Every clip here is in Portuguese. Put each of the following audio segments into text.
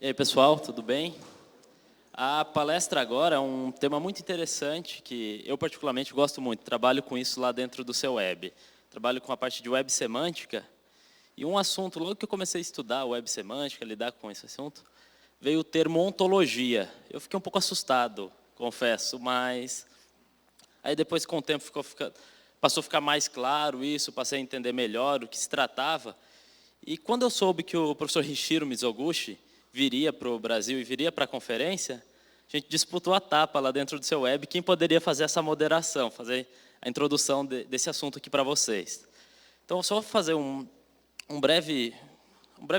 E aí, pessoal, tudo bem? A palestra agora é um tema muito interessante que eu particularmente gosto muito. Trabalho com isso lá dentro do seu web. Trabalho com a parte de web semântica. E um assunto, logo que eu comecei a estudar web semântica, lidar com esse assunto, veio o termo ontologia. Eu fiquei um pouco assustado, confesso, mas aí depois, com o tempo, passou a ficar mais claro isso, passei a entender melhor o que se tratava. E quando eu soube que o professor Hishiro Mizoguchi viria para o Brasil e viria para a conferência, a gente disputou a tapa lá dentro do seu web, quem poderia fazer essa moderação, fazer a introdução desse assunto aqui para vocês. Então, só vou fazer um breve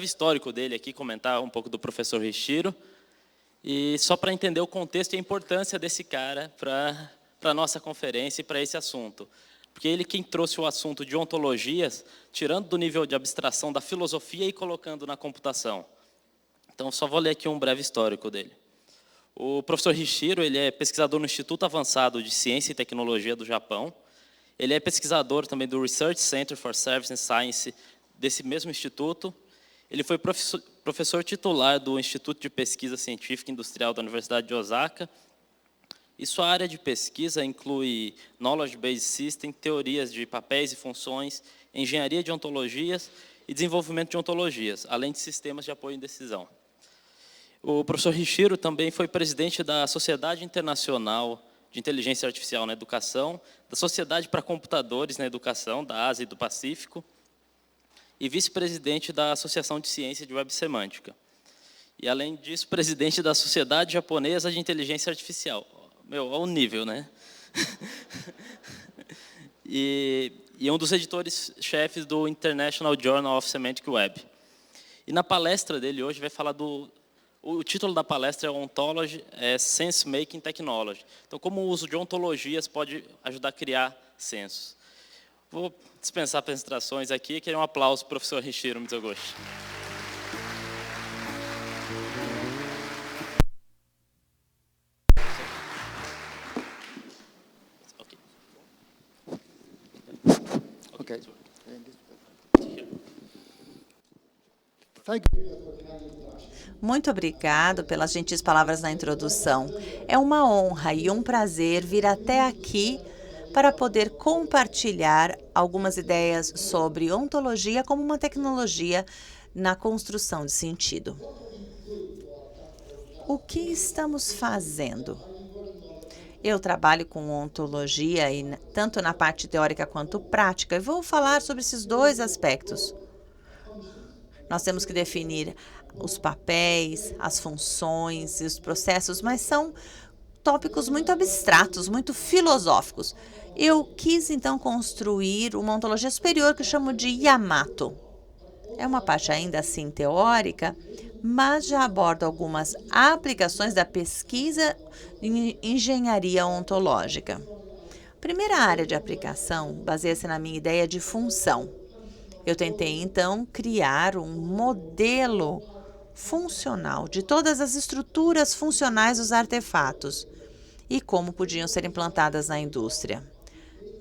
histórico dele aqui, comentar um pouco do professor Hishiro, e só para entender o contexto e a importância desse cara para a nossa conferência e para esse assunto. Porque ele quem trouxe o assunto de ontologias, tirando do nível de abstração da filosofia e colocando na computação. Então, só vou ler aqui um breve histórico dele. O professor Hishiro, ele é pesquisador no Instituto Avançado de Ciência e Tecnologia do Japão. Ele é pesquisador também do Research Center for Service and Science desse mesmo instituto. Ele foi professor titular do Instituto de Pesquisa Científica e Industrial da Universidade de Osaka. E sua área de pesquisa inclui Knowledge Based System, teorias de papéis e funções, engenharia de ontologias e desenvolvimento de ontologias, além de sistemas de apoio em decisão. O professor Hishiro também foi presidente da Sociedade Internacional de Inteligência Artificial na Educação, da Sociedade para Computadores na Educação, da Ásia e do Pacífico, e vice-presidente da Associação de Ciência de Web Semântica. E, além disso, presidente da Sociedade Japonesa de Inteligência Artificial. Meu, olha o nível, né? e um dos editores-chefes do International Journal of Semantic Web. E na palestra dele hoje vai falar o título da palestra é Ontology Sense Making Technology. Então, como o uso de ontologias pode ajudar a criar sensos. Vou dispensar apresentações aqui e queria um aplauso para o professor Hishiro Mizoguchi. Okay. Muito obrigado pelas gentis palavras na introdução. É uma honra e um prazer vir até aqui para poder compartilhar algumas ideias sobre ontologia como uma tecnologia na construção de sentido. O que estamos fazendo? Eu trabalho com ontologia, tanto na parte teórica quanto prática, e vou falar sobre esses dois aspectos. Nós temos que definir os papéis, as funções e os processos, mas são tópicos muito abstratos, muito filosóficos. Eu quis, então, construir uma ontologia superior que eu chamo de Yamato. É uma parte ainda assim teórica, mas já aborda algumas aplicações da pesquisa em engenharia ontológica. A primeira área de aplicação baseia-se na minha ideia de função. Eu tentei, então, criar um modelo funcional de todas as estruturas funcionais dos artefatos e como podiam ser implantadas na indústria.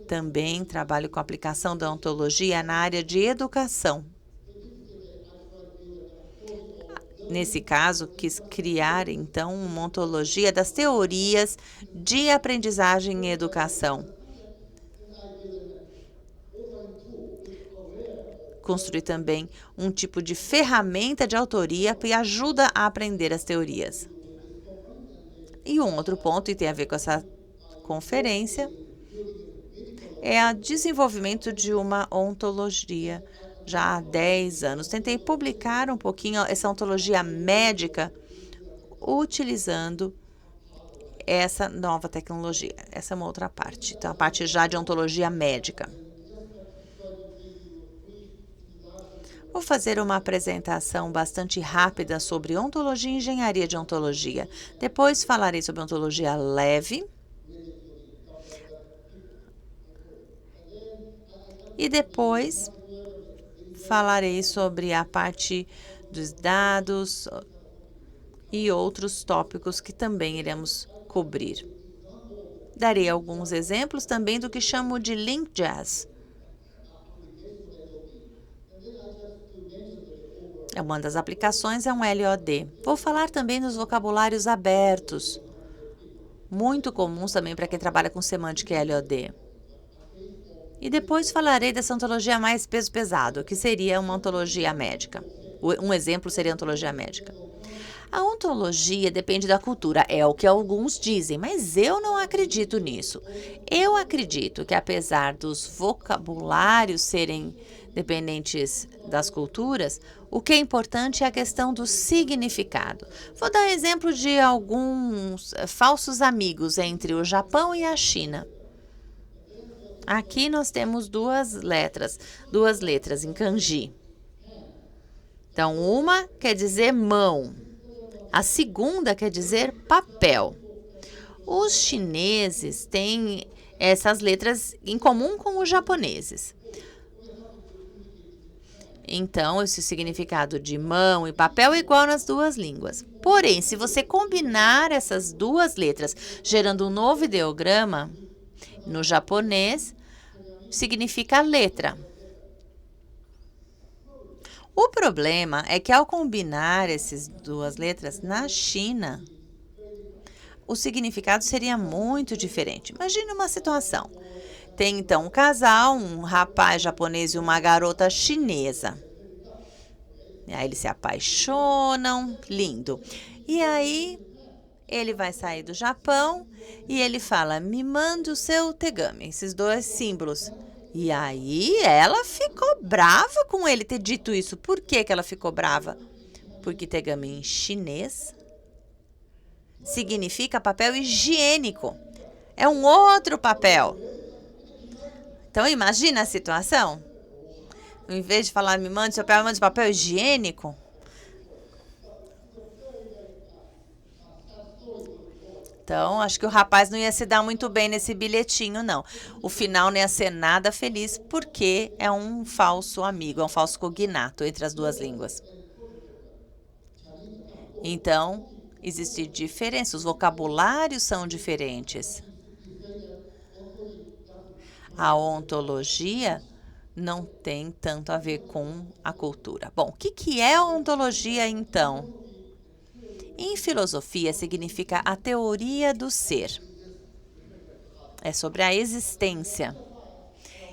Também trabalho com a aplicação da ontologia na área de educação. Nesse caso, quis criar, então, uma ontologia das teorias de aprendizagem e educação. Construir também um tipo de ferramenta de autoria que ajuda a aprender as teorias. E um outro ponto, e tem a ver com essa conferência, é o desenvolvimento de uma ontologia. Já há 10 anos. Tentei publicar um pouquinho essa ontologia médica utilizando essa nova tecnologia. Essa é uma outra parte. Então, a parte já de ontologia médica. Vou fazer uma apresentação bastante rápida sobre ontologia e engenharia de ontologia. Depois falarei sobre ontologia leve. E depois falarei sobre a parte dos dados e outros tópicos que também iremos cobrir. Darei alguns exemplos também do que chamo de Link Jazz. Uma das aplicações é um LOD. Vou falar também dos vocabulários abertos, muito comuns também para quem trabalha com semântica e LOD. E depois falarei dessa ontologia mais peso pesado, que seria uma ontologia médica. Um exemplo seria a ontologia médica. A ontologia depende da cultura, é o que alguns dizem, mas eu não acredito nisso. Eu acredito que apesar dos vocabulários serem dependentes das culturas, o que é importante é a questão do significado. Vou dar exemplo de alguns falsos amigos entre o Japão e a China. Aqui nós temos duas letras em kanji. Então, uma quer dizer mão, a segunda quer dizer papel. Os chineses têm essas letras em comum com os japoneses. Então, esse significado de mão e papel é igual nas duas línguas. Porém, se você combinar essas duas letras, gerando um novo ideograma, no japonês, significa letra. O problema é que ao combinar essas duas letras, na China, o significado seria muito diferente. Imagine uma situação. Tem então um casal, um rapaz japonês e uma garota chinesa. E aí eles se apaixonam, lindo. E aí ele vai sair do Japão e ele fala, me manda o seu tegami, esses dois símbolos. E aí ela ficou brava com ele ter dito isso. Por que ela ficou brava? Porque tegami em chinês significa papel higiênico. É um outro papel. Então imagina a situação. Em vez de falar me mande seu papel, me mande papel higiênico. Então, acho que o rapaz não ia se dar muito bem nesse bilhetinho, não. O final não ia ser nada feliz, porque é um falso amigo, é um falso cognato entre as duas línguas. Então, existe diferença, os vocabulários são diferentes. A ontologia não tem tanto a ver com a cultura. Bom, o que é a ontologia, então? Em filosofia, significa a teoria do ser. É sobre a existência.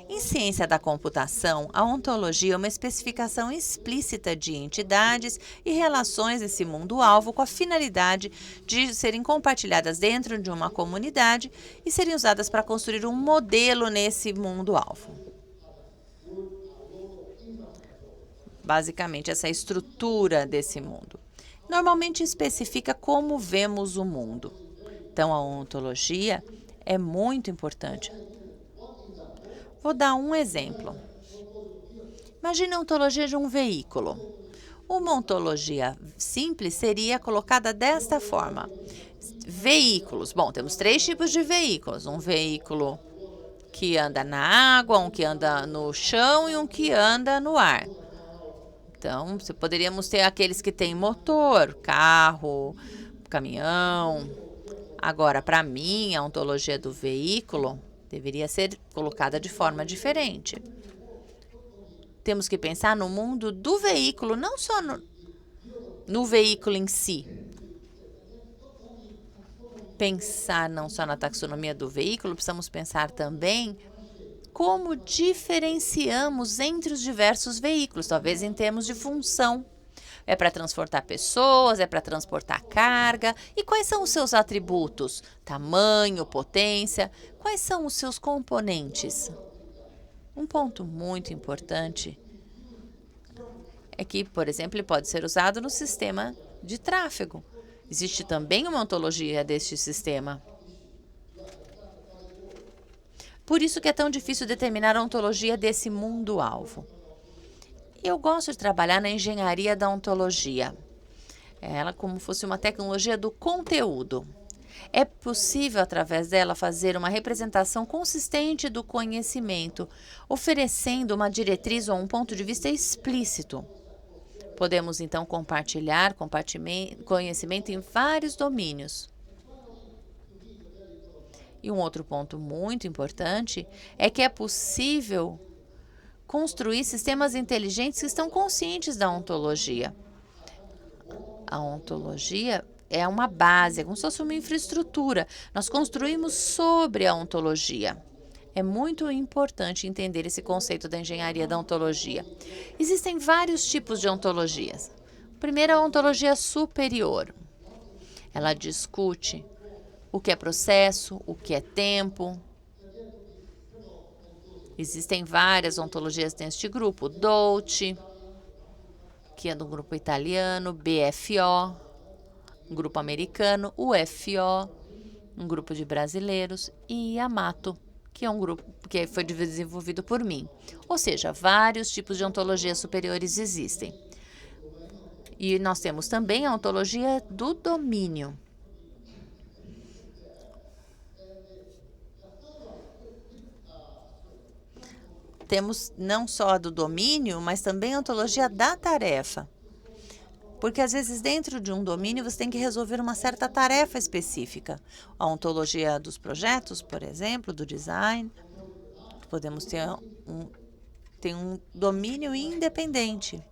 Em ciência da computação, a ontologia é uma especificação explícita de entidades e relações desse mundo-alvo com a finalidade de serem compartilhadas dentro de uma comunidade e serem usadas para construir um modelo nesse mundo-alvo. Basicamente, essa é a estrutura desse mundo. Normalmente especifica como vemos o mundo. Então, a ontologia é muito importante. Vou dar um exemplo. Imagine a ontologia de um veículo. Uma ontologia simples seria colocada desta forma. Veículos. Bom, temos 3 tipos de veículos. Um veículo que anda na água, um que anda no chão e um que anda no ar. Então, poderíamos ter aqueles que têm motor, carro, caminhão. Agora, para mim, a ontologia do veículo deveria ser colocada de forma diferente. Temos que pensar no mundo do veículo, não só no veículo em si. Pensar não só na taxonomia do veículo, precisamos pensar também como diferenciamos entre os diversos veículos, talvez em termos de função. É para transportar pessoas, é para transportar carga. E quais são os seus atributos? Tamanho, potência. Quais são os seus componentes? Um ponto muito importante é que, por exemplo, ele pode ser usado no sistema de tráfego. Existe também uma ontologia deste sistema. Por isso que é tão difícil determinar a ontologia desse mundo-alvo. Eu gosto de trabalhar na engenharia da ontologia. Ela como fosse uma tecnologia do conteúdo. É possível, através dela, fazer uma representação consistente do conhecimento, oferecendo uma diretriz ou um ponto de vista explícito. Podemos, então, compartilhar conhecimento em vários domínios. E um outro ponto muito importante é que é possível construir sistemas inteligentes que estão conscientes da ontologia. A ontologia é uma base, é como se fosse uma infraestrutura. Nós construímos sobre a ontologia. É muito importante entender esse conceito da engenharia da ontologia. Existem vários tipos de ontologias. Primeiro, a ontologia superior. Ela discute o que é processo, o que é tempo. Existem várias ontologias neste grupo. Dolce, que é do grupo italiano, BFO, um grupo americano, UFO, um grupo de brasileiros, e Yamato, que é um grupo que foi desenvolvido por mim. Ou seja, vários tipos de ontologias superiores existem. E nós temos também a ontologia do domínio. Temos não só a do domínio, mas também a ontologia da tarefa. Porque, às vezes, dentro de um domínio, você tem que resolver uma certa tarefa específica. A ontologia dos projetos, por exemplo, do design, podemos ter um domínio independente.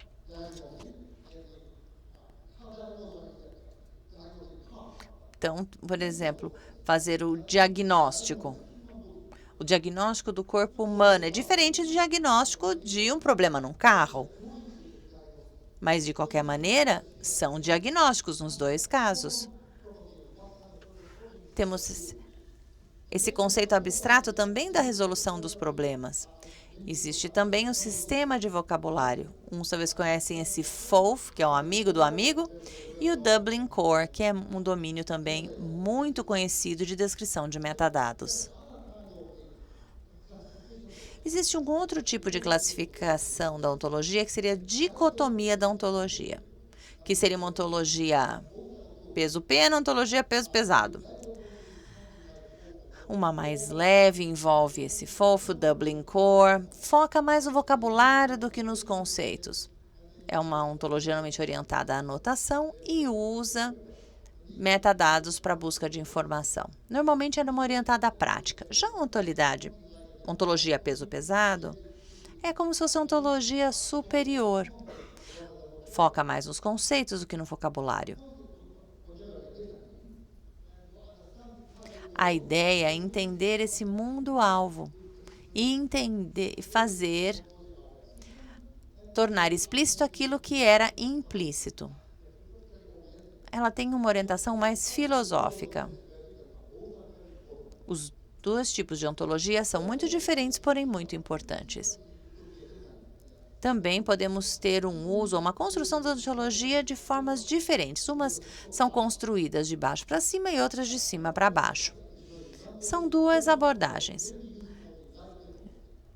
Então, por exemplo, fazer o diagnóstico. O diagnóstico do corpo humano é diferente do diagnóstico de um problema num carro. Mas, de qualquer maneira, são diagnósticos nos dois casos. Temos esse conceito abstrato também da resolução dos problemas. Existe também o sistema de vocabulário. Uns talvez conhecem esse FOAF, que é o amigo do amigo, e o Dublin Core, que é um domínio também muito conhecido de descrição de metadados. Existe um outro tipo de classificação da ontologia, que seria a dicotomia da ontologia, que seria uma ontologia peso-pena, ontologia peso-pesado. Uma mais leve envolve esse fofo, Dublin Core, foca mais no vocabulário do que nos conceitos. É uma ontologia normalmente orientada à anotação e usa metadados para busca de informação. Normalmente é uma orientada à prática. Já a ontologia peso-pesado é como se fosse uma ontologia superior. Foca mais nos conceitos do que no vocabulário. A ideia é entender esse mundo-alvo e tornar explícito aquilo que era implícito. Ela tem uma orientação mais filosófica. Os dois tipos de ontologia são muito diferentes, porém muito importantes. Também podemos ter um uso ou uma construção da ontologia de formas diferentes. Umas são construídas de baixo para cima e outras de cima para baixo. São duas abordagens.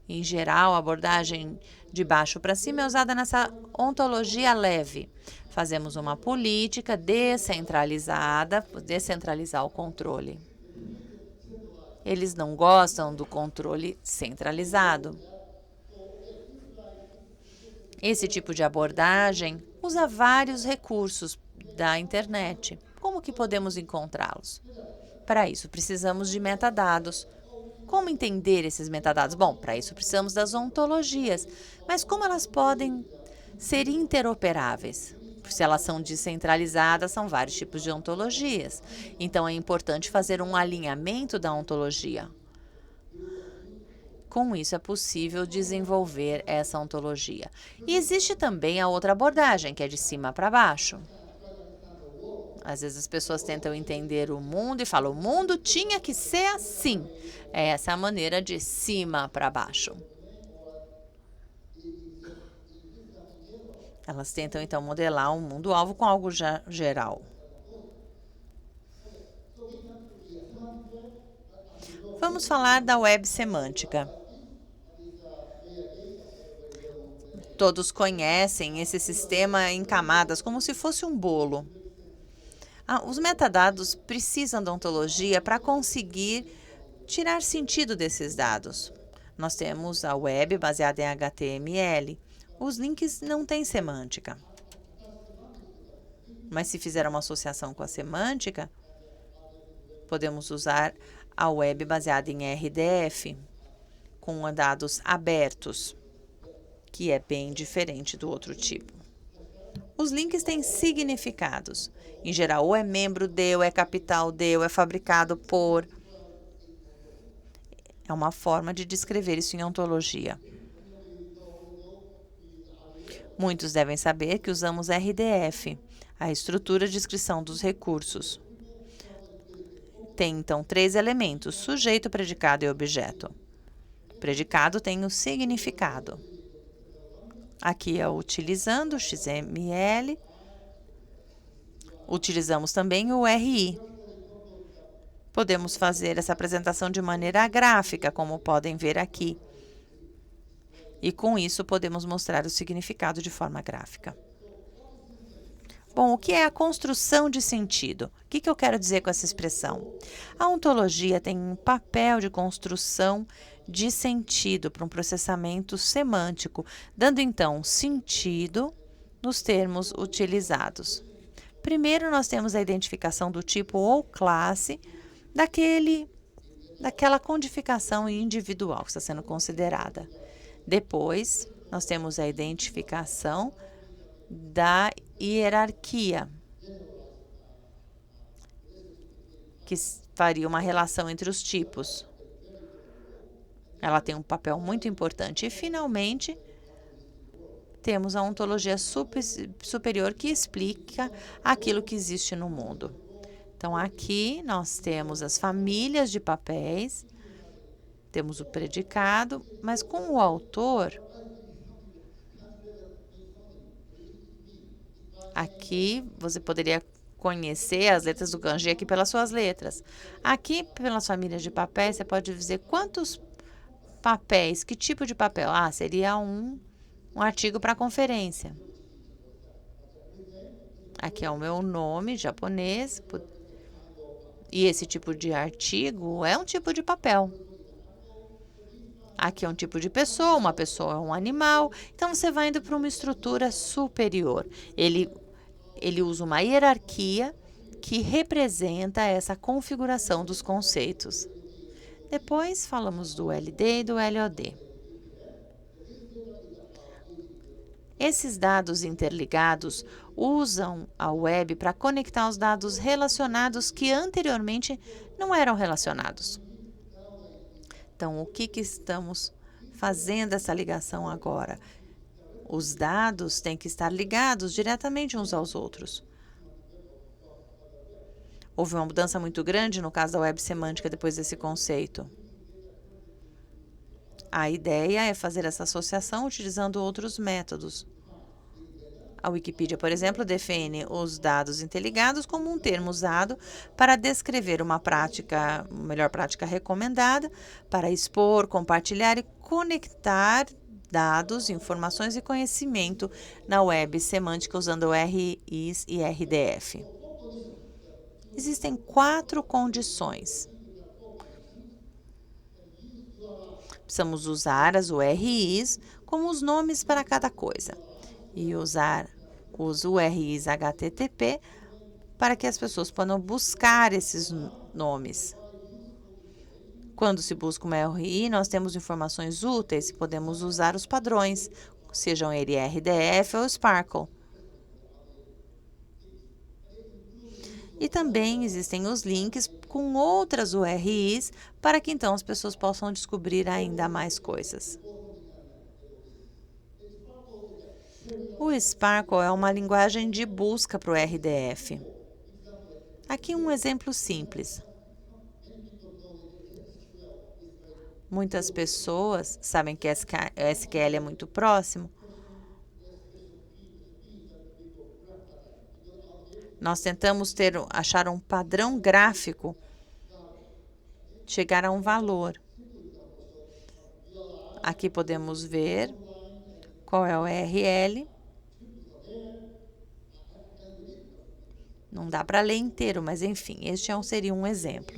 Em geral, a abordagem de baixo para cima é usada nessa ontologia leve. Fazemos uma política descentralizada, descentralizar o controle. Eles não gostam do controle centralizado. Esse tipo de abordagem usa vários recursos da internet. Como que podemos encontrá-los? Para isso, precisamos de metadados. Como entender esses metadados? Bom, para isso precisamos das ontologias. Mas como elas podem ser interoperáveis? Se elas são descentralizadas, são vários tipos de ontologias. Então, é importante fazer um alinhamento da ontologia. Com isso, é possível desenvolver essa ontologia. E existe também a outra abordagem, que é de cima para baixo. Às vezes as pessoas tentam entender o mundo e falam, o mundo tinha que ser assim. Essa é a maneira de cima para baixo. Elas tentam, então, modelar um mundo-alvo com algo geral. Vamos falar da web semântica. Todos conhecem esse sistema em camadas, como se fosse um bolo. Os metadados precisam da ontologia para conseguir tirar sentido desses dados. Nós temos a web baseada em HTML. Os links não têm semântica. Mas se fizer uma associação com a semântica, podemos usar a web baseada em RDF, com dados abertos. que é bem diferente do outro tipo. Os links têm significados. Em geral, ou é membro de, ou é capital de, ou é fabricado por. É uma forma de descrever isso em ontologia. Muitos devem saber que usamos RDF, a estrutura de descrição dos recursos. Tem, então, 3 elementos: sujeito, predicado e objeto. O predicado tem o significado. Aqui é o utilizando, XML. Utilizamos também o RI. Podemos fazer essa apresentação de maneira gráfica, como podem ver aqui. E com isso podemos mostrar o significado de forma gráfica. Bom, o que é a construção de sentido? O que eu quero dizer com essa expressão? A ontologia tem um papel de construção de sentido para um processamento semântico, dando então sentido nos termos utilizados. Primeiro, nós temos a identificação do tipo ou classe daquela codificação individual que está sendo considerada. Depois, nós temos a identificação da hierarquia, que faria uma relação entre os tipos. Ela tem um papel muito importante. E, finalmente, temos a ontologia superior, que explica aquilo que existe no mundo. Então, aqui nós temos as famílias de papéis, temos o predicado, mas com o autor, aqui você poderia conhecer as letras do kanji aqui pelas suas letras. Aqui, pelas famílias de papéis, você pode dizer quantos papéis, que tipo de papel? Ah, seria um artigo para conferência. Aqui é o meu nome japonês. E esse tipo de artigo é um tipo de papel. Aqui é um tipo de pessoa, uma pessoa é um animal. Então, você vai indo para uma estrutura superior. Ele usa uma hierarquia que representa essa configuração dos conceitos. Depois, falamos do LD e do LOD. Esses dados interligados usam a web para conectar os dados relacionados que anteriormente não eram relacionados. Então, o que estamos fazendo essa ligação agora? Os dados têm que estar ligados diretamente uns aos outros. Houve uma mudança muito grande no caso da web semântica depois desse conceito. A ideia é fazer essa associação utilizando outros métodos. A Wikipedia, por exemplo, define os dados interligados como um termo usado para descrever uma melhor prática recomendada, para expor, compartilhar e conectar dados, informações e conhecimento na web semântica usando RIs e RDF. Existem 4 condições. Precisamos usar as URIs como os nomes para cada coisa e usar os URIs HTTP para que as pessoas possam buscar esses nomes. Quando se busca uma URI, nós temos informações úteis e podemos usar os padrões, sejam ele RDF ou Sparkle. E também existem os links com outras URIs para que então as pessoas possam descobrir ainda mais coisas. O Sparkle é uma linguagem de busca para o RDF. Aqui um exemplo simples. Muitas pessoas sabem que SQL é muito próximo. Nós tentamos achar um padrão gráfico, chegar a um valor. Aqui podemos ver qual é o URL. Não dá para ler inteiro, mas enfim, este seria um exemplo.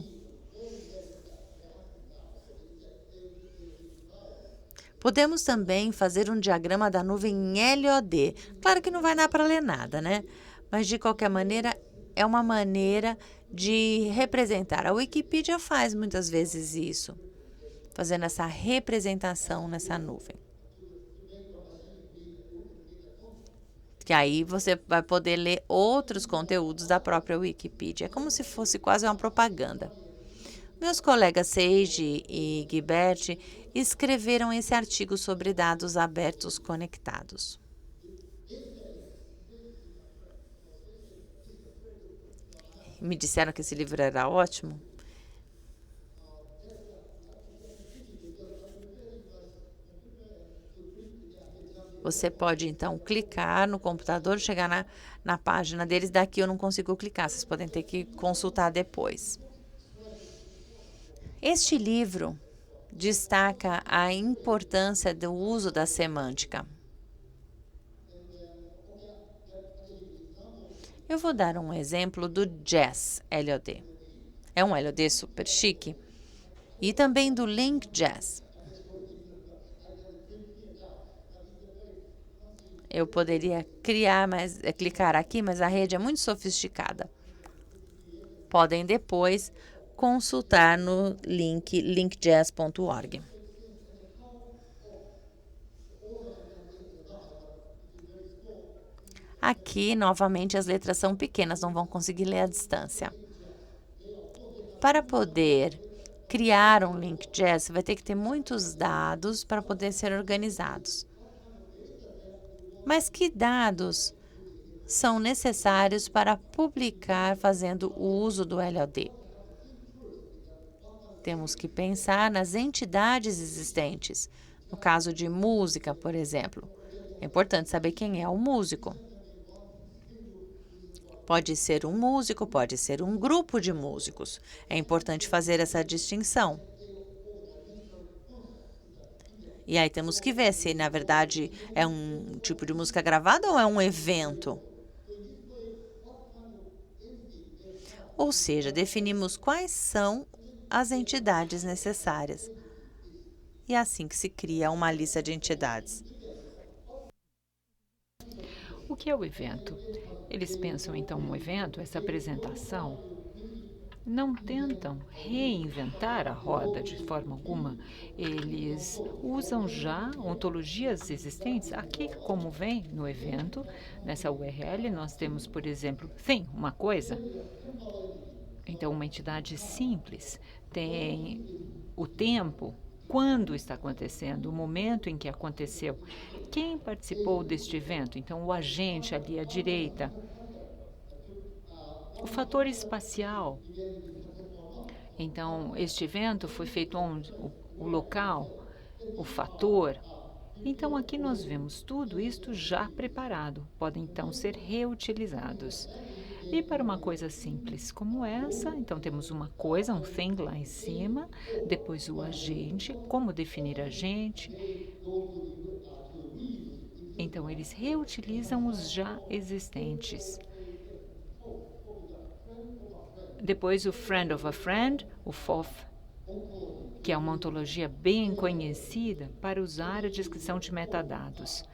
Podemos também fazer um diagrama da nuvem em LOD. Claro que não vai dar para ler nada, né? Mas, de qualquer maneira, é uma maneira de representar. A Wikipedia faz muitas vezes isso, fazendo essa representação nessa nuvem. que aí você vai poder ler outros conteúdos da própria Wikipedia. É como se fosse quase uma propaganda. Meus colegas Seiji e Guibert escreveram esse artigo sobre dados abertos conectados. Me disseram que esse livro era ótimo. Você pode, então, clicar no computador, chegar na página deles. Daqui eu não consigo clicar, vocês podem ter que consultar depois. Este livro destaca a importância do uso da semântica. Eu vou dar um exemplo do Jazz LOD. É um LOD super chique. E também do Link Jazz. Eu poderia clicar aqui, mas a rede é muito sofisticada. Podem depois consultar no link linkjazz.org. Aqui, novamente, as letras são pequenas, não vão conseguir ler à distância. Para poder criar um link jazz, você vai ter que ter muitos dados para poder ser organizados. Mas que dados são necessários para publicar fazendo o uso do LOD? Temos que pensar nas entidades existentes. No caso de música, por exemplo, é importante saber quem é o músico. Pode ser um músico, pode ser um grupo de músicos. É importante fazer essa distinção. E aí temos que ver se, na verdade, é um tipo de música gravada ou é um evento. Ou seja, definimos quais são as entidades necessárias. E é assim que se cria uma lista de entidades. O que é o evento? Eles pensam, então, um evento, essa apresentação, não tentam reinventar a roda de forma alguma. Eles usam já ontologias existentes. Aqui, como vem no evento, nessa URL, nós temos, por exemplo, thing, uma coisa. Então, uma entidade simples tem o tempo, quando está acontecendo, o momento em que aconteceu, quem participou deste evento. Então, o agente ali à direita. O fator espacial. Então, este evento foi feito onde? O local, o fator. Então, aqui nós vemos tudo isto já preparado. Podem, então, ser reutilizados. E para uma coisa simples como essa, então temos uma coisa, um thing lá em cima, depois o agente, como definir agente. Então, eles reutilizam os já existentes. Depois o friend of a friend, o FOF, que é uma ontologia bem conhecida para usar a descrição de metadados.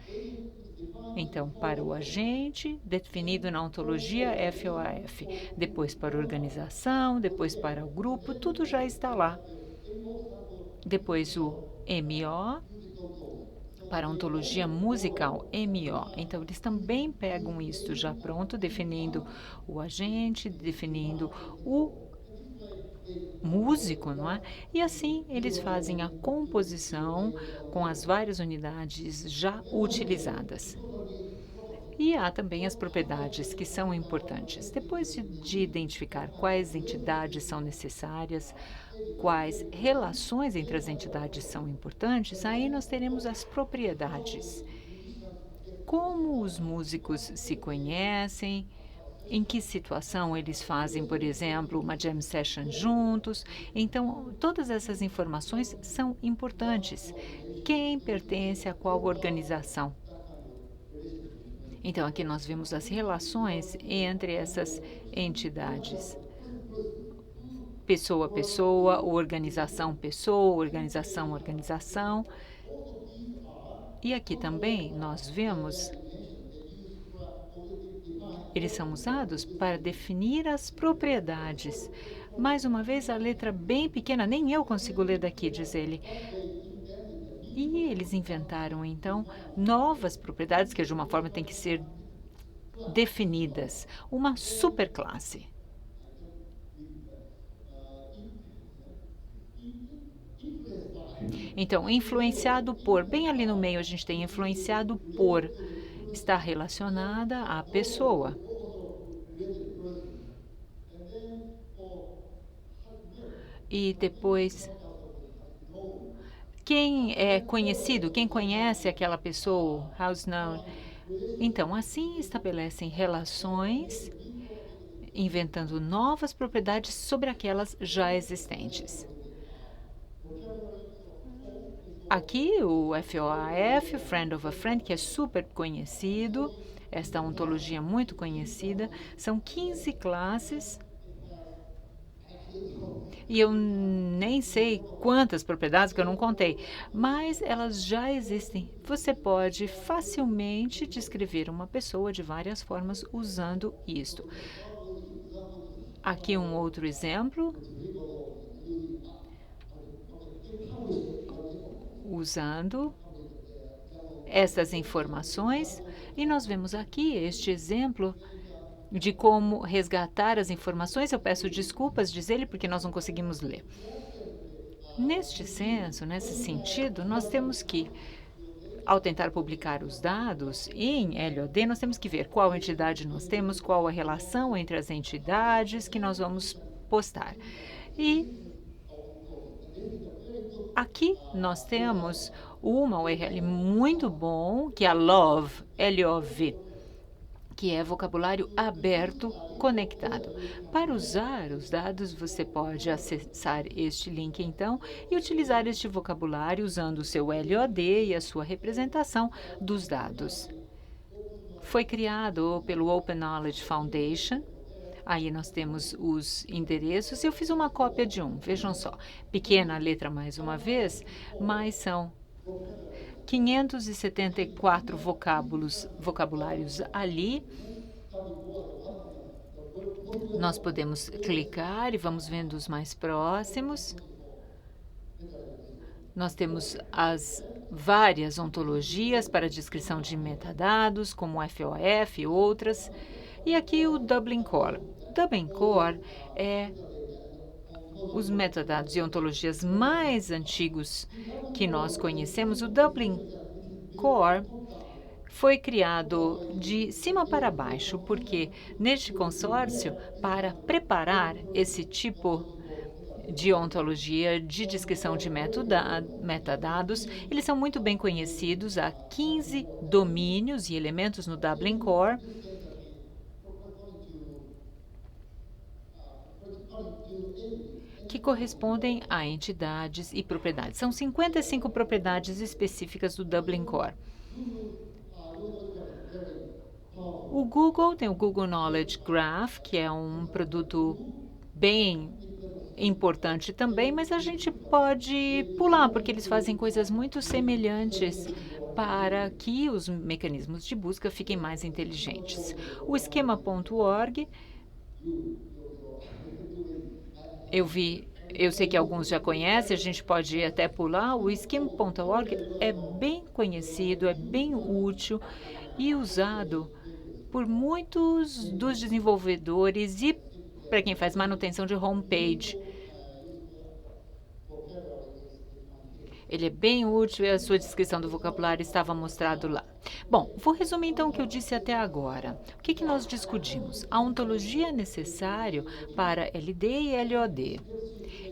Então, para o agente, definido na ontologia FOAF. Depois para a organização, depois para o grupo, tudo já está lá. Depois o MO, para a ontologia musical, MO. Então, eles também pegam isto já pronto, definindo o agente, definindo o músico, não é? E assim eles fazem a composição com as várias unidades já utilizadas. E há também as propriedades que são importantes. Depois de identificar quais entidades são necessárias, quais relações entre as entidades são importantes, aí nós teremos as propriedades. Como os músicos se conhecem, em que situação eles fazem, por exemplo, uma jam session juntos. Então, todas essas informações são importantes. Quem pertence a qual organização? Então, aqui nós vemos as relações entre essas entidades. Pessoa, pessoa, organização, pessoa, organização, organização. E aqui também nós vemos, eles são usados para definir as propriedades. Mais uma vez, a letra bem pequena, nem eu consigo ler daqui, diz ele. E eles inventaram, então, novas propriedades, que de uma forma têm que ser definidas, uma superclasse. Então, influenciado por, bem ali no meio a gente tem influenciado por, está relacionada à pessoa. E depois, quem é conhecido, quem conhece aquela pessoa, house known. Então, assim estabelecem relações, inventando novas propriedades sobre aquelas já existentes. Aqui o FOAF, Friend of a Friend, que é super conhecido, esta ontologia muito conhecida, são 15 classes. E eu nem sei quantas propriedades, que eu não contei, mas elas já existem. Você pode facilmente descrever uma pessoa de várias formas usando isto. Aqui um outro exemplo. Usando essas informações, e nós vemos aqui este exemplo de como resgatar as informações. Eu peço desculpas, diz ele, porque nós não conseguimos ler. Neste senso, nesse sentido, nós temos que, ao tentar publicar os dados em LOD, nós temos que ver qual entidade nós temos, qual a relação entre as entidades que nós vamos postar. E aqui nós temos uma URL muito bom, que é a LOV, L-O-V, que é vocabulário aberto conectado. Para usar os dados, você pode acessar este link, então, e utilizar este vocabulário usando o seu LOD e a sua representação dos dados. Foi criado pelo Open Knowledge Foundation. Aí nós temos os endereços. Eu fiz uma cópia de um, vejam só. Pequena a letra mais uma vez, mas são 574 vocabulários ali. Nós podemos clicar e vamos vendo os mais próximos. Nós temos as várias ontologias para descrição de metadados, como o FOF e outras. E aqui o Dublin Core. Dublin Core é os metadados e ontologias mais antigos que nós conhecemos. O Dublin Core foi criado de cima para baixo, porque neste consórcio, para preparar esse tipo de ontologia de descrição de metadados, eles são muito bem conhecidos. Há 15 domínios e elementos no Dublin Core. Que correspondem a entidades e propriedades. São 55 propriedades específicas do Dublin Core. O Google tem o Google Knowledge Graph, que é um produto bem importante também, mas a gente pode pular, porque eles fazem coisas muito semelhantes para que os mecanismos de busca fiquem mais inteligentes. O esquema.org, eu sei que alguns já conhecem, a gente pode até pular. O esquema.org é bem conhecido, é bem útil e usado por muitos dos desenvolvedores e para quem faz manutenção de homepage. Ele é bem útil e a sua descrição do vocabulário estava mostrado lá. Bom, vou resumir então o que eu disse até agora. O que nós discutimos? A ontologia é necessária para LD e LOD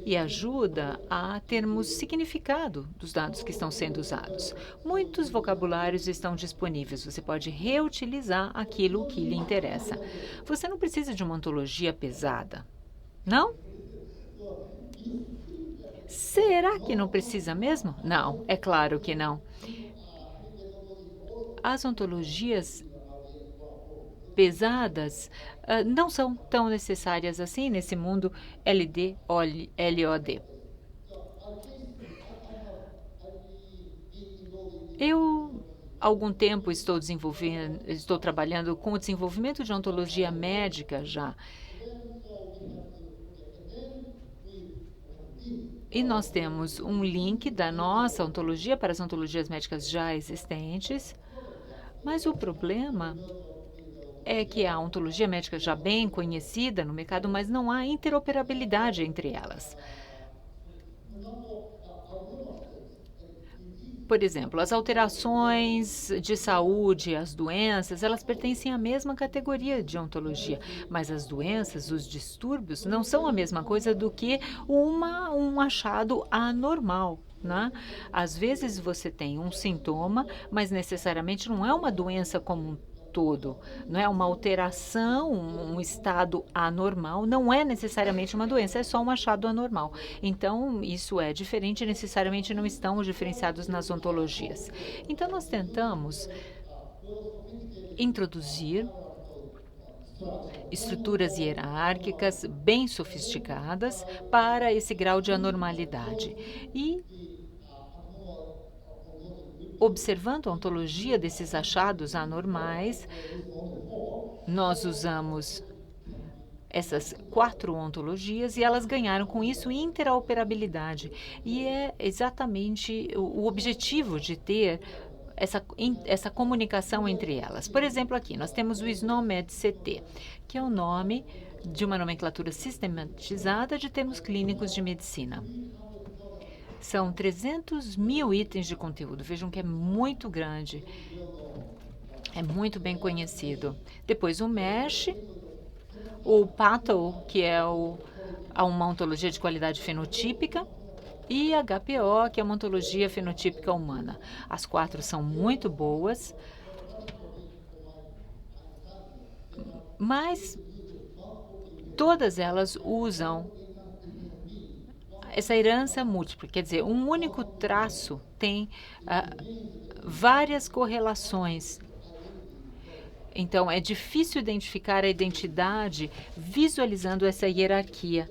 e ajuda a termos significado dos dados que estão sendo usados. Muitos vocabulários estão disponíveis. Você pode reutilizar aquilo que lhe interessa. Você não precisa de uma ontologia pesada, não? Será que não precisa mesmo? Não, é claro que não. As ontologias pesadas não são tão necessárias assim nesse mundo LD ou LOD. Eu, há algum tempo, estou trabalhando com o desenvolvimento de ontologia médica já. E nós temos um link da nossa ontologia para as ontologias médicas já existentes, mas o problema é que a ontologia médica já bem conhecida no mercado, mas não há interoperabilidade entre elas. Por exemplo, as alterações de saúde, as doenças, elas pertencem à mesma categoria de ontologia, mas as doenças, os distúrbios, não são a mesma coisa do que um achado anormal, né? Às vezes você tem um sintoma, mas necessariamente não é uma doença como um todo, não é uma alteração, um estado anormal, não é necessariamente uma doença, é só um achado anormal. Então, isso é diferente, necessariamente não estão diferenciados nas ontologias. Então, nós tentamos introduzir estruturas hierárquicas bem sofisticadas para esse grau de anormalidade. E observando a ontologia desses achados anormais, nós usamos essas 4 ontologias e elas ganharam com isso interoperabilidade. E é exatamente o objetivo de ter essa comunicação entre elas. Por exemplo, aqui nós temos o SNOMED-CT, que é o nome de uma nomenclatura sistematizada de termos clínicos de medicina. São 300 mil itens de conteúdo. Vejam que é muito grande. É muito bem conhecido. Depois o MESH, o PATL, que é uma ontologia de qualidade fenotípica, e HPO, que é uma ontologia fenotípica humana. As 4 são muito boas, mas todas elas usam essa herança múltipla, quer dizer, um único traço tem várias correlações. Então, é difícil identificar a identidade visualizando essa hierarquia.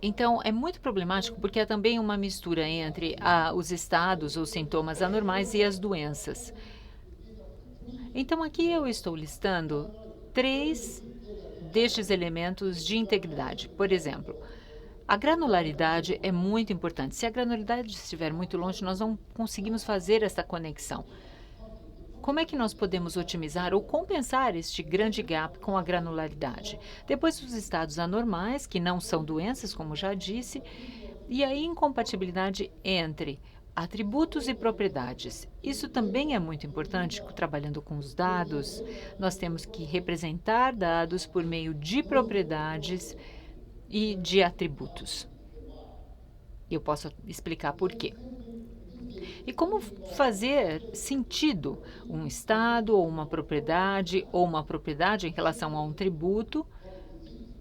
Então, é muito problemático porque há também uma mistura entre os estados ou sintomas anormais e as doenças. Então, aqui eu estou listando 3 destes elementos de integridade. Por exemplo, a granularidade é muito importante. Se a granularidade estiver muito longe, nós não conseguimos fazer essa conexão. Como é que nós podemos otimizar ou compensar este grande gap com a granularidade? Depois, os estados anormais, que não são doenças, como já disse, e a incompatibilidade entre atributos e propriedades. Isso também é muito importante, trabalhando com os dados. Nós temos que representar dados por meio de propriedades e de atributos. Eu posso explicar por quê. E como fazer sentido um estado ou uma propriedade em relação a um tributo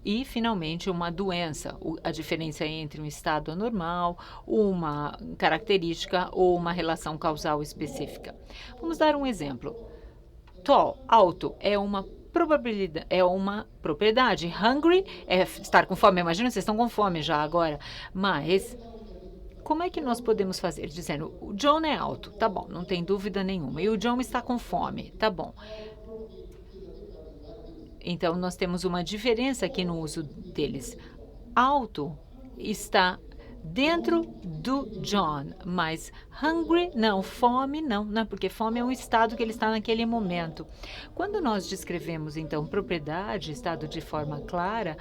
e, finalmente, uma doença, a diferença entre um estado anormal, uma característica ou uma relação causal específica. Vamos dar um exemplo. Tall, alto, é uma probabilidade, é uma propriedade. Hungry é estar com fome. Imagina, vocês estão com fome já agora. Mas como é que nós podemos fazer? Dizendo, o John é alto, tá bom, não tem dúvida nenhuma. E o John está com fome, tá bom. Então, nós temos uma diferença aqui no uso deles. Alto está dentro do John, mas hungry, não, fome, não, porque fome é um estado que ele está naquele momento. Quando nós descrevemos, então, propriedade, estado de forma clara,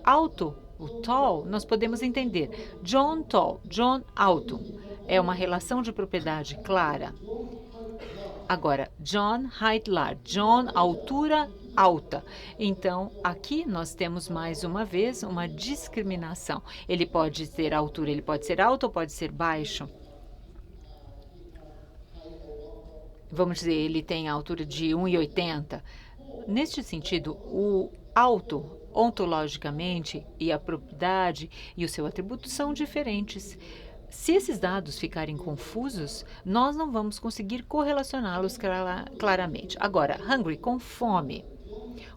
alto, o tall, nós podemos entender. John tall, John alto. É uma relação de propriedade clara. Agora, John height large, John altura alta. Então, aqui nós temos mais uma vez uma discriminação. Ele pode ter altura, ele pode ser alto ou pode ser baixo. Vamos dizer, ele tem a altura de 1,80. Neste sentido, o alto, ontologicamente, e a propriedade e o seu atributo são diferentes. Se esses dados ficarem confusos, nós não vamos conseguir correlacioná-los claramente. Agora, hungry, com fome,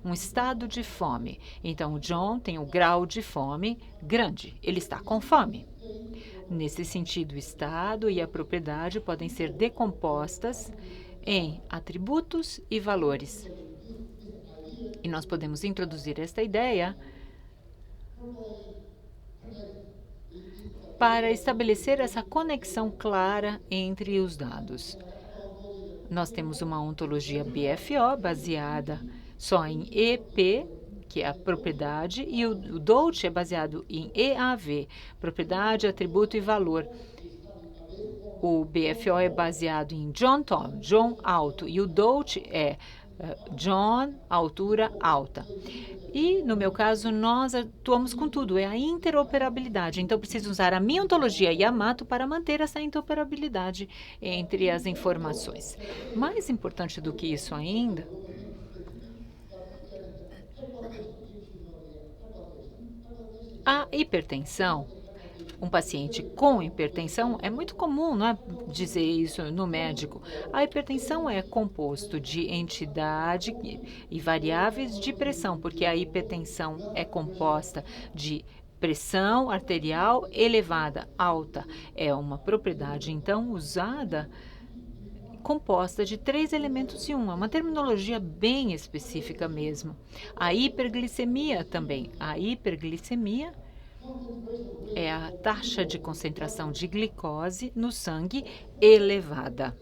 um estado de fome. Então, o John tem o grau de fome grande, ele está com fome. Nesse sentido, o estado e a propriedade podem ser decompostas em atributos e valores. E nós podemos introduzir esta ideia para estabelecer essa conexão clara entre os dados. Nós temos uma ontologia BFO baseada só em EP, que é a propriedade, e o Dolce é baseado em EAV, propriedade, atributo e valor. O BFO é baseado em John Tall, John alto, e o Dolce é John, altura alta. E, no meu caso, nós atuamos com tudo, é a interoperabilidade. Então, preciso usar a minha ontologia Yamato para manter essa interoperabilidade entre as informações. Mais importante do que isso ainda, a hipertensão. Um paciente com hipertensão, é muito comum, não é, dizer isso no médico. A hipertensão é composto de entidade e variáveis de pressão, porque a hipertensão é composta de pressão arterial elevada, alta. É uma propriedade, então, usada, composta de 3 elementos em um. É uma terminologia bem específica mesmo. A hiperglicemia também. A hiperglicemia é a taxa de concentração de glicose no sangue elevada.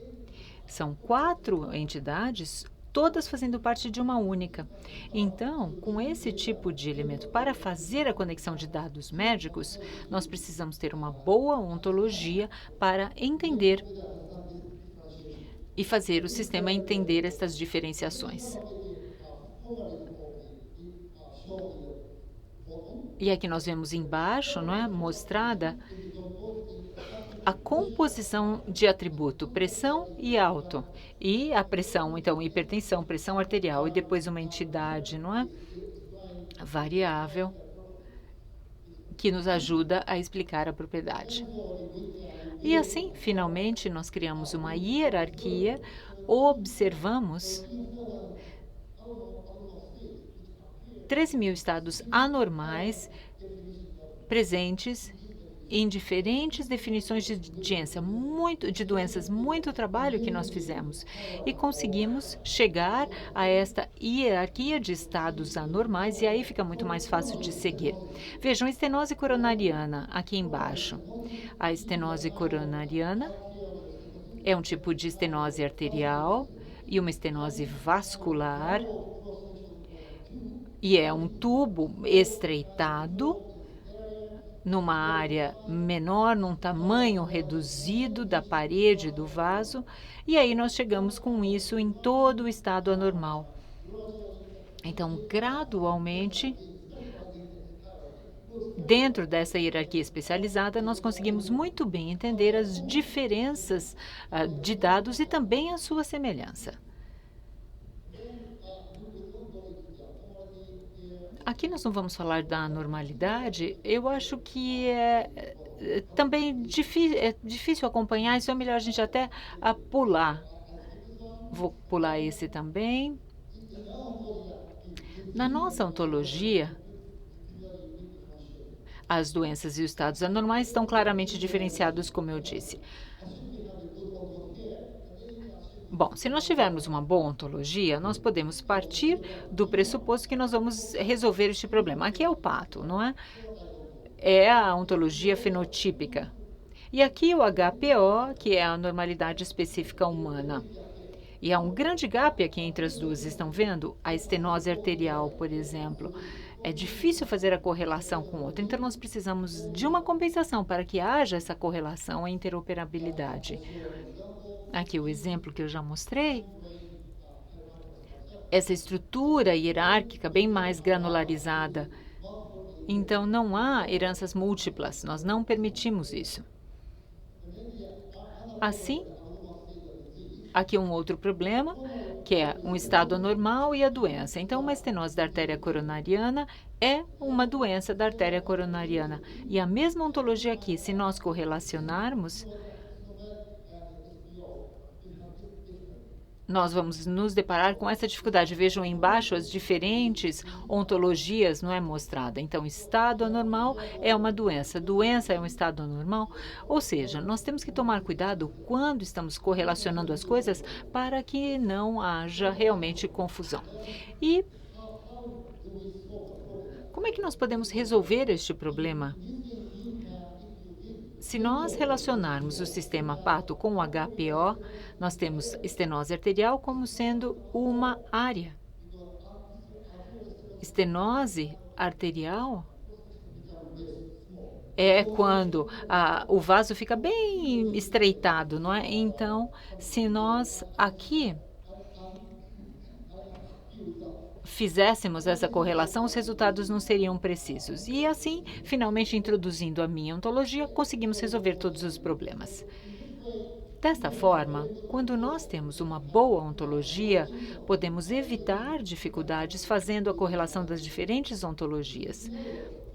São 4 entidades, todas fazendo parte de uma única. Então, com esse tipo de elemento, para fazer a conexão de dados médicos, nós precisamos ter uma boa ontologia para entender e fazer o sistema entender essas diferenciações. E aqui nós vemos embaixo, não é, mostrada a composição de atributo, pressão e alto. E a pressão, então, hipertensão, pressão arterial, e depois uma entidade, não é, variável, que nos ajuda a explicar a propriedade. E assim, finalmente, nós criamos uma hierarquia, observamos 13.000 estados anormais presentes em diferentes definições de doenças, muito trabalho que nós fizemos. E conseguimos chegar a esta hierarquia de estados anormais, e aí fica muito mais fácil de seguir. Vejam, estenose coronariana aqui embaixo. A estenose coronariana é um tipo de estenose arterial e uma estenose vascular, e é um tubo estreitado numa área menor, num tamanho reduzido da parede do vaso, e aí nós chegamos com isso em todo o estado anormal. Então, gradualmente, dentro dessa hierarquia especializada, nós conseguimos muito bem entender as diferenças de dados e também a sua semelhança. Aqui nós não vamos falar da normalidade. Eu acho que também difícil acompanhar, isso é melhor a gente até pular. Vou pular esse também. Na nossa ontologia, as doenças e os estados anormais estão claramente diferenciados, como eu disse. Bom, se nós tivermos uma boa ontologia, nós podemos partir do pressuposto que nós vamos resolver este problema. Aqui é o pato, não é? É a ontologia fenotípica. E aqui o HPO, que é a normalidade específica humana. E há um grande gap aqui entre as duas, estão vendo? A estenose arterial, por exemplo. É difícil fazer a correlação com outra, então nós precisamos de uma compensação para que haja essa correlação, a interoperabilidade. Aqui o exemplo que eu já mostrei. Essa estrutura hierárquica bem mais granularizada. Então, não há heranças múltiplas, nós não permitimos isso. Assim, aqui um outro problema, que é um estado anormal e a doença. Então, uma estenose da artéria coronariana é uma doença da artéria coronariana. E a mesma ontologia aqui, se nós correlacionarmos, nós vamos nos deparar com essa dificuldade. Vejam embaixo as diferentes ontologias, não é mostrada. Então, estado anormal é uma doença é um estado anormal. Ou seja, nós temos que tomar cuidado quando estamos correlacionando as coisas para que não haja realmente confusão. E como é que nós podemos resolver este problema? Se nós relacionarmos o sistema pato com o HPO, nós temos estenose arterial como sendo uma área. Estenose arterial é quando o vaso fica bem estreitado, não é? Então, se nós aqui fizéssemos essa correlação, os resultados não seriam precisos. E assim, finalmente introduzindo a minha ontologia, conseguimos resolver todos os problemas. Desta forma, quando nós temos uma boa ontologia, podemos evitar dificuldades fazendo a correlação das diferentes ontologias.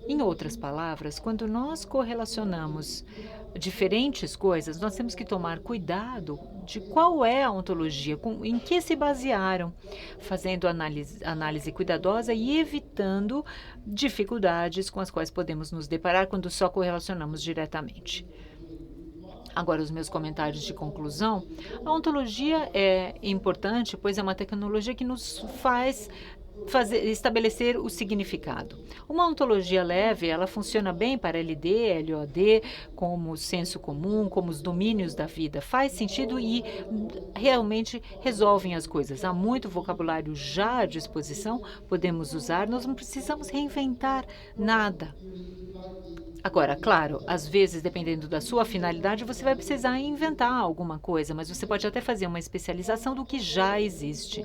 Em outras palavras, quando nós correlacionamos diferentes coisas, nós temos que tomar cuidado de qual é a ontologia, em que se basearam, fazendo análise cuidadosa e evitando dificuldades com as quais podemos nos deparar quando só correlacionamos diretamente. Agora, os meus comentários de conclusão. A ontologia é importante, pois é uma tecnologia que nos faz estabelecer o significado. Uma ontologia leve, ela funciona bem para LD, LOD, como senso comum, como os domínios da vida. Faz sentido e realmente resolvem as coisas. Há muito vocabulário já à disposição, podemos usar, nós não precisamos reinventar nada. Agora, claro, às vezes, dependendo da sua finalidade, você vai precisar inventar alguma coisa, mas você pode até fazer uma especialização do que já existe.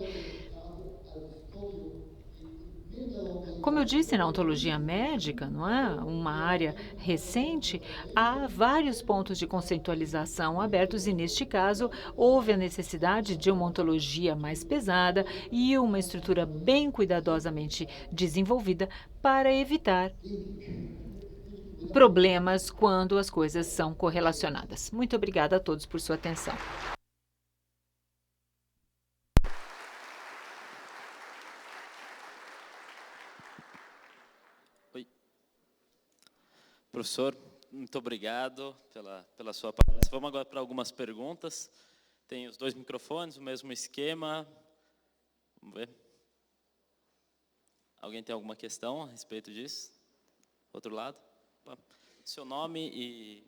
Como eu disse, na ontologia médica, não é? Uma área recente, há vários pontos de conceitualização abertos e, neste caso, houve a necessidade de uma ontologia mais pesada e uma estrutura bem cuidadosamente desenvolvida para evitar problemas quando as coisas são correlacionadas. Muito obrigada a todos por sua atenção. Oi. Professor, muito obrigado pela sua participação. Vamos agora para algumas perguntas. Tem os dois microfones, o mesmo esquema. Vamos ver. Alguém tem alguma questão a respeito disso? Outro lado? Seu nome e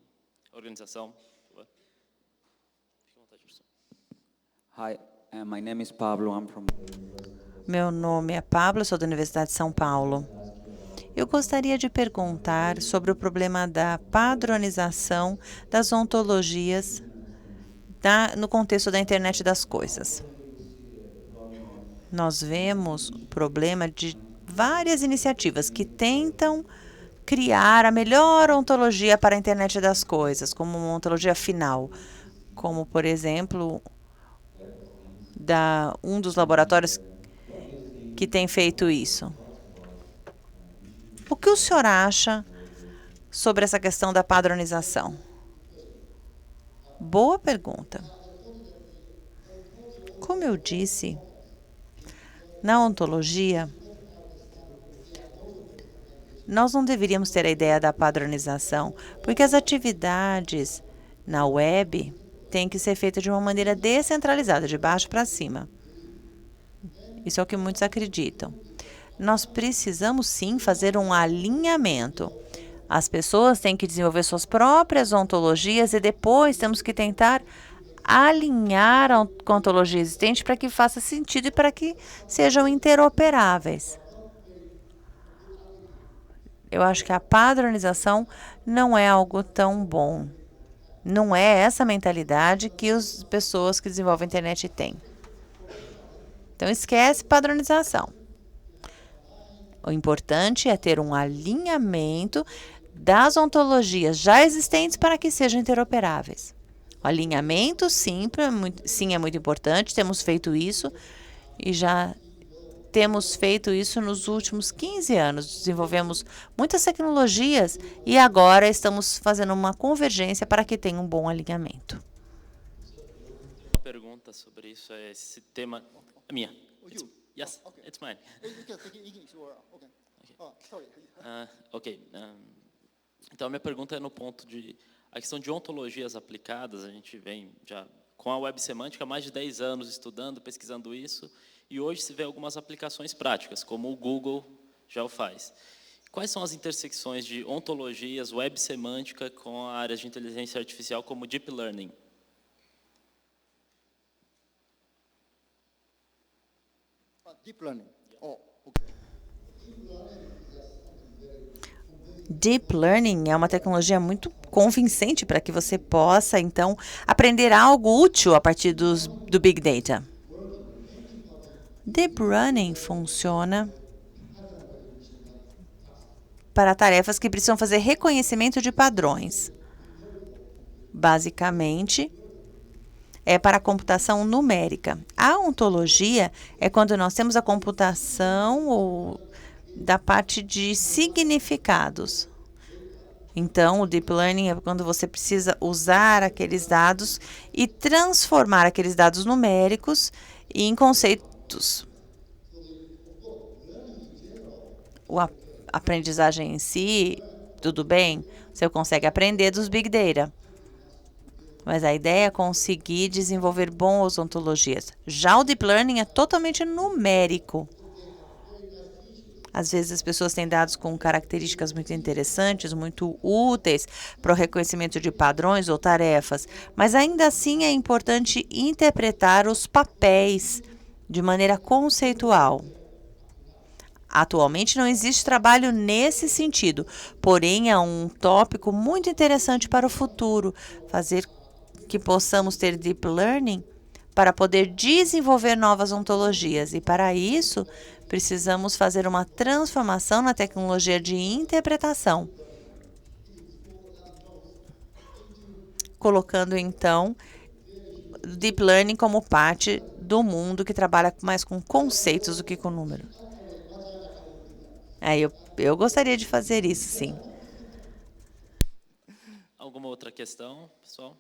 organização. Fique à vontade, professor. Hi, my name is Pablo. I'm from... Meu nome é Pablo, sou da Universidade de São Paulo. Eu gostaria de perguntar sobre o problema da padronização das ontologias no contexto da internet das coisas. Nós vemos o problema de várias iniciativas que tentam criar a melhor ontologia para a internet das coisas, como uma ontologia final, como, por exemplo, um dos laboratórios que tem feito isso. O que o senhor acha sobre essa questão da padronização? Boa pergunta. Como eu disse, na ontologia, nós não deveríamos ter a ideia da padronização, porque as atividades na web têm que ser feitas de uma maneira descentralizada, de baixo para cima. Isso é o que muitos acreditam. Nós precisamos, sim, fazer um alinhamento. As pessoas têm que desenvolver suas próprias ontologias e depois temos que tentar alinhar com a ontologia existente para que faça sentido e para que sejam interoperáveis. Eu acho que a padronização não é algo tão bom. Não é essa mentalidade que as pessoas que desenvolvem a internet têm. Então, esquece padronização. O importante é ter um alinhamento das ontologias já existentes para que sejam interoperáveis. O alinhamento, sim, é muito importante. Temos feito isso e já temos feito isso nos últimos 15 anos. Desenvolvemos muitas tecnologias e agora estamos fazendo uma convergência para que tenha um bom alinhamento. Uma pergunta sobre isso, esse tema... É minha. Yes, it's mine. Ok. Então, a minha pergunta é no ponto de... A questão de ontologias aplicadas, a gente vem já com a web semântica há mais de 10 anos estudando, pesquisando isso, e hoje se vê algumas aplicações práticas, como o Google já o faz. Quais são as intersecções de ontologias, web semântica com áreas de inteligência artificial como Deep Learning? Deep learning. Oh, Deep Learning é uma tecnologia muito convincente para que você possa, então, aprender algo útil a partir do Big Data. Deep Learning funciona para tarefas que precisam fazer reconhecimento de padrões. Basicamente, é para a computação numérica. A ontologia é quando nós temos a computação da parte de significados. Então, o Deep Learning é quando você precisa usar aqueles dados e transformar aqueles dados numéricos em conceitos. A aprendizagem em si, tudo bem, você consegue aprender dos Big Data. Mas a ideia é conseguir desenvolver boas ontologias. Já o Deep Learning é totalmente numérico. Às vezes as pessoas têm dados com características muito interessantes, muito úteis para o reconhecimento de padrões ou tarefas, mas ainda assim é importante interpretar os papéis de maneira conceitual. Atualmente não existe trabalho nesse sentido, porém é um tópico muito interessante para o futuro, fazer que possamos ter Deep Learning para poder desenvolver novas ontologias. E para isso, precisamos fazer uma transformação na tecnologia de interpretação, colocando então Deep Learning como parte do mundo que trabalha mais com conceitos do que com números. Eu gostaria de fazer isso, sim. Alguma outra questão, pessoal?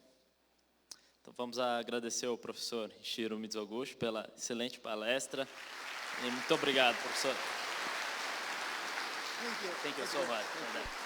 Então, vamos agradecer ao professor Shiro Mizoguchi pela excelente palestra. E muito obrigado, professor. Thank you so much.